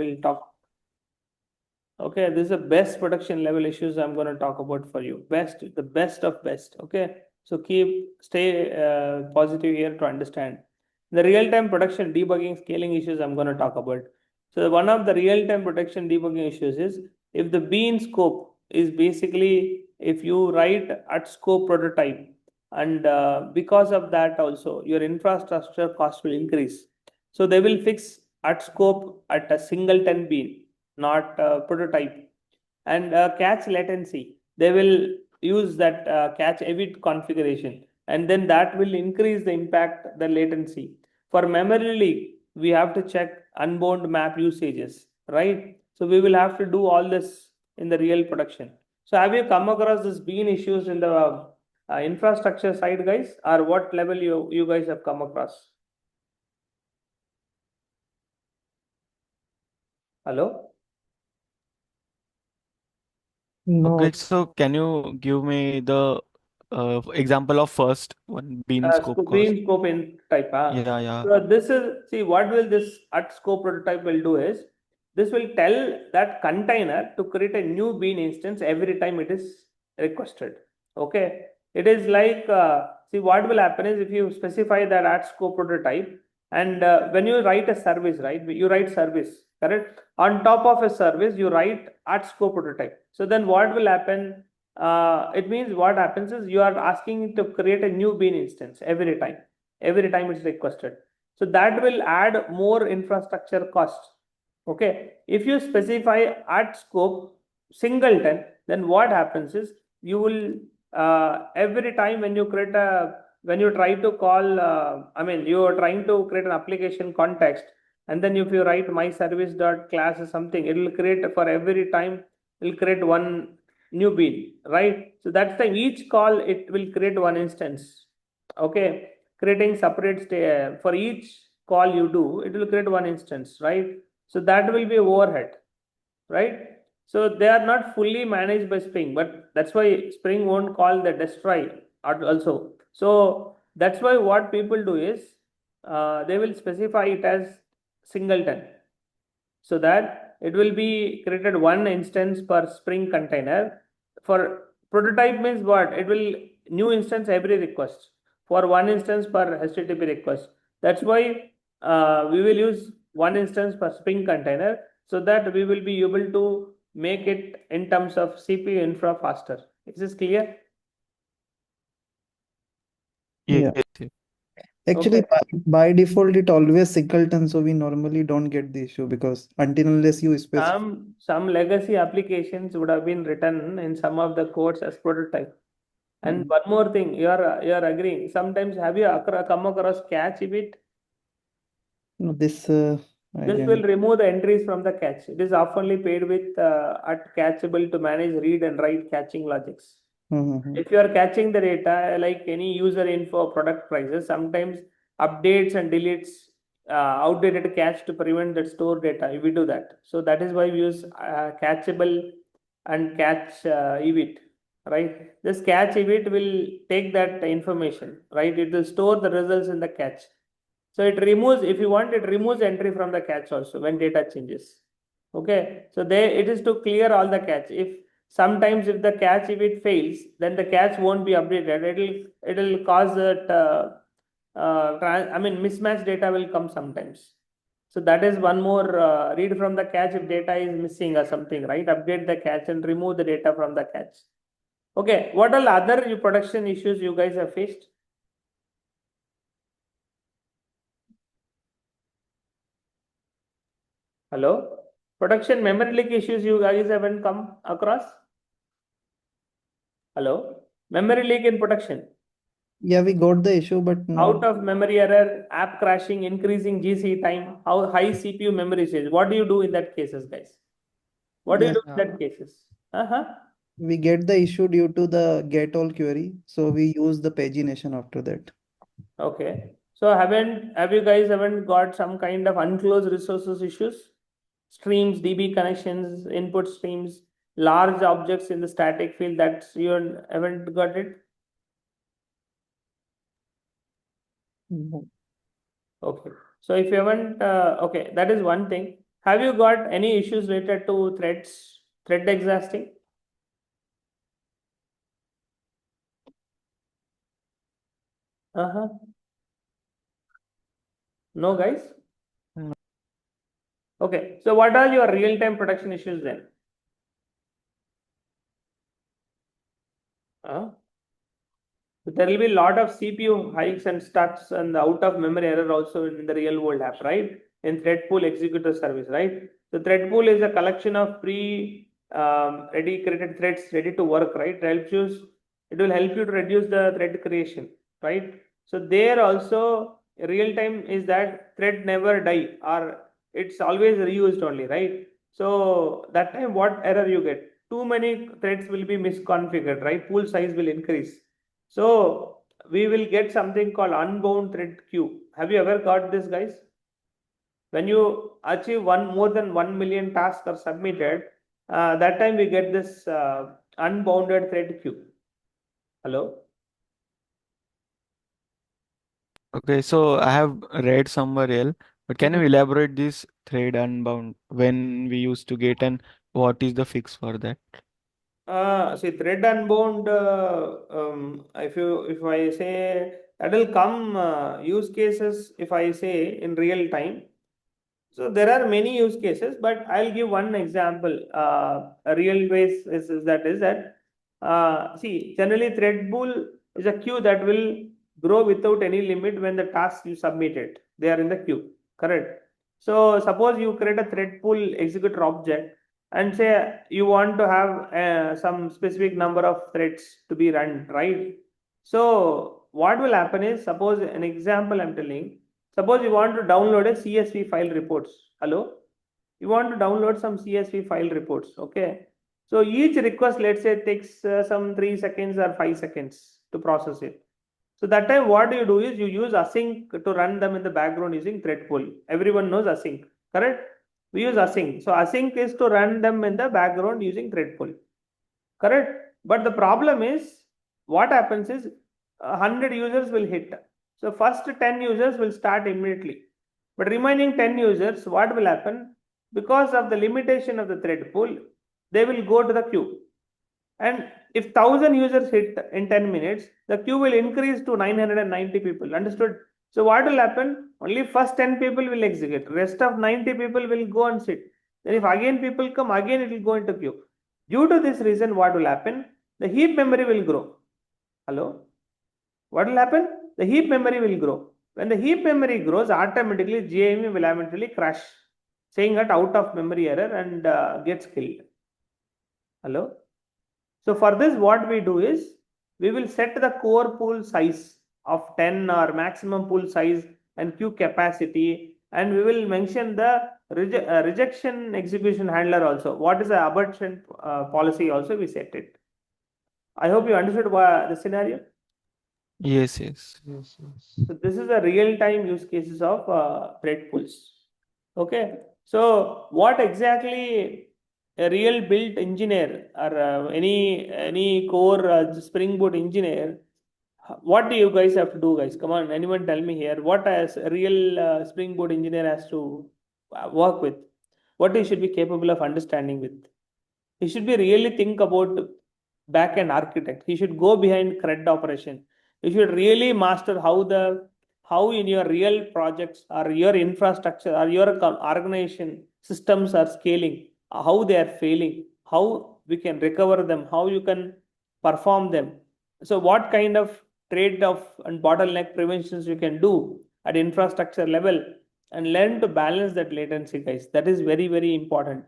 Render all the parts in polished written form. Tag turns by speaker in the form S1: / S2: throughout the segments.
S1: will talk. Okay, this is the best production level issues I'm going to talk about for you. Best, the best of best. Okay, so stay positive here to understand. The real-time production debugging scaling issues I'm going to talk about. So one of the real-time production debugging issues is if the bean scope is basically if you write at scope prototype, and because of that also your infrastructure cost will increase. So they will fix at scope at a singleton bean, not prototype. And cache latency, they will use that cache evit configuration, and then that will increase the impact, the latency. For memory leak, we have to check unbound map usages, right? So we will have to do all this in the real production. So have you come across this bean issues in the infrastructure side, guys, or what level you guys have come across? Hello?
S2: No,
S3: Okay, so can you give me the example of first one bean scope cost?
S1: Beam scope in type.
S3: Yeah.
S1: So this is, see, what will this at scope prototype will do is, this will tell that container to create a new bean instance every time it is requested. Okay. It is like, see, what will happen is if you specify that at scope prototype, and when you write a service, right, you write service, correct? On top of a service, you write at scope prototype. So then what will happen? It means what happens is you are asking to create a new bean instance every time it's requested. So that will add more infrastructure cost. Okay, if you specify at scope singleton, then what happens is you will every time when you create a, when you try to call you are trying to create an application context, and then if you write my service dot class or something, it will create for every time, it will create one new bean, right? So that's time each call it will create one instance. Okay, creating separate for each call you do, it will create one instance, right? So that will be overhead, right? So they are not fully managed by Spring, but that's why Spring won't call the destroy also. So that's why what people do is they will specify it as singleton, so that it will be created one instance per Spring container. For prototype means what? It will new instance every request for one instance per HTTP request. That's why we will use one instance per Spring container, so that we will be able to make it in terms of CPU infra faster. Is this clear?
S3: Yes,
S2: yeah.
S3: yes.
S2: Actually,
S1: Okay.
S2: by default, it always singleton, so we normally don't get the issue because until unless you specify.
S1: Some legacy applications would have been written in some of the codes as prototype. And one more thing, you're agreeing. Sometimes have you come across cache evit?
S2: No, this I
S1: This will
S2: didn't.
S1: remove the entries from the cache. It is oftenly paid with at catchable to manage read and write catching logics.
S2: Mm-hmm.
S1: If you are catching the data like any user info, product prices, sometimes updates and deletes outdated cache to prevent that stored data. We do that. So that is why we use catchable and catch evit, right? This catch evit will take that information, right? It will store the results in the cache. So it removes, if you want, it removes entry from the cache also when data changes. Okay, so it is to clear all the cache. If sometimes if the cache, if it fails, then the cache won't be updated. It'll cause that mismatched data will come sometimes. So that is one more read from the cache if data is missing or something, right? Update the cache and remove the data from the cache. Okay, what all other production issues you guys have faced? Hello? Production memory leak issues you guys haven't come across? Hello? Memory leak in production.
S2: Yeah, we got the issue, but not.
S1: Out of memory error, app crashing, increasing GC time, how high CPU memory usage. What do you do in that cases, guys? What do you
S2: Yeah,
S1: do in that cases?
S2: we get the issue due to the get all query, so we use the pagination after that.
S1: Okay. So have you guys haven't got some kind of unclosed resources issues? Streams, DB connections, input streams, large objects in the static field that you haven't got it?
S2: No.
S1: Okay. So if you haven't, okay, that is one thing. Have you got any issues related to threads, thread exhausting? No, guys?
S3: No.
S1: Okay, so what are your real-time production issues then? There will be a lot of CPU hikes and stucks and out of memory error also in the real world app, right? In thread pool executor service, right? So thread pool is a collection of ready created threads ready to work, right? It will help you to reduce the thread creation, right? So there also real time is that thread never die or it's always reused only, right? So that time what error you get? Too many threads will be misconfigured, right? Pool size will increase. So we will get something called unbound thread queue. Have you ever got this, guys? When you achieve more than 1 million tasks are submitted, that time we get this unbounded thread queue. Hello?
S3: Okay, so I have read somewhere else, but can you elaborate this thread unbound when we used to get and what is the fix for that?
S1: See, thread unbound. If I say that will come use cases. If I say in real time. So there are many use cases, but I'll give one example. A real ways is that see, generally thread pool is a queue that will grow without any limit when the tasks you submitted they are in the queue. Correct. So suppose you create a thread pool executor object and say you want to have some specific number of threads to be run, right? So what will happen is, suppose an example I'm telling. Suppose you want to download a CSV file reports. Hello? You want to download some CSV file reports. Okay. So each request, let's say, takes some 3 seconds or 5 seconds to process it. So that time, what you do is you use async to run them in the background using thread pool. Everyone knows async, correct? We use async. So async is to run them in the background using thread pool, correct? But the problem is, what happens is 100 users will hit. So first 10 users will start immediately. But remaining 10 users, what will happen? Because of the limitation of the thread pool, they will go to the queue. And if 1000 users hit in 10 minutes, the queue will increase to 990 people. Understood? So what will happen? Only first 10 people will execute. Rest of 90 people will go and sit. Then if again people come, again it will go into queue. Due to this reason, what will happen? The heap memory will grow. Hello? What will happen? The heap memory will grow. When the heap memory grows, automatically GIM will eventually crash, saying that out of memory error and gets killed. Hello? So for this, what we do is we will set the core pool size of 10 or maximum pool size and queue capacity, and we will mention the rejection execution handler also. What is the abortion policy also we set it. I hope you understood the scenario.
S3: Yes, yes.
S1: So this is a real-time use cases of thread pools. Okay. So what exactly a real built engineer or any core Spring Boot engineer, what do you guys have to do, guys? Come on, anyone tell me here. What as a real Spring Boot engineer has to work with? What he should be capable of understanding with? He should be really think about backend architect. He should go behind CRUD operation. You should really master how in your real projects or your infrastructure or your organization systems are scaling, how they are failing, how we can recover them, how you can perform them. So what kind of trade-off and bottleneck preventions you can do at infrastructure level, and learn to balance that latency, guys. That is very, very important.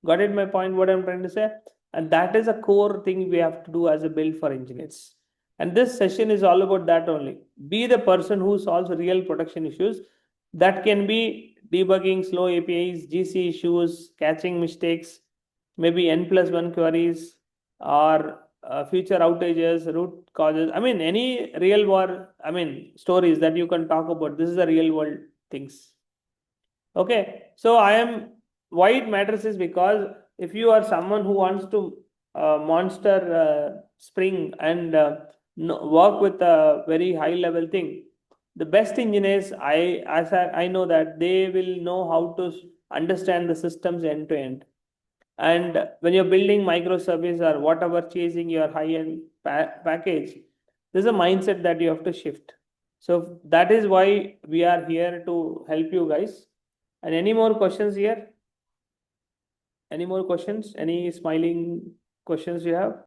S1: Got it my point, what I'm trying to say? And that is a core thing we have to do as a build for engineers. And this session is all about that only. Be the person who solves real production issues. That can be debugging slow APIs, GC issues, catching mistakes, maybe N+1 queries, or future outages, root causes. I mean, any real world, stories that you can talk about. This is the real world things. Okay, so why it matters is because if you are someone who wants to monster Spring and work with a very high level thing, the best engineers I know that they will know how to understand the systems end to end. And when you're building microservice or whatever, chasing your high-end package, there's a mindset that you have to shift. So that is why we are here to help you guys. And any more questions here? Any more questions? Any smiling questions you have?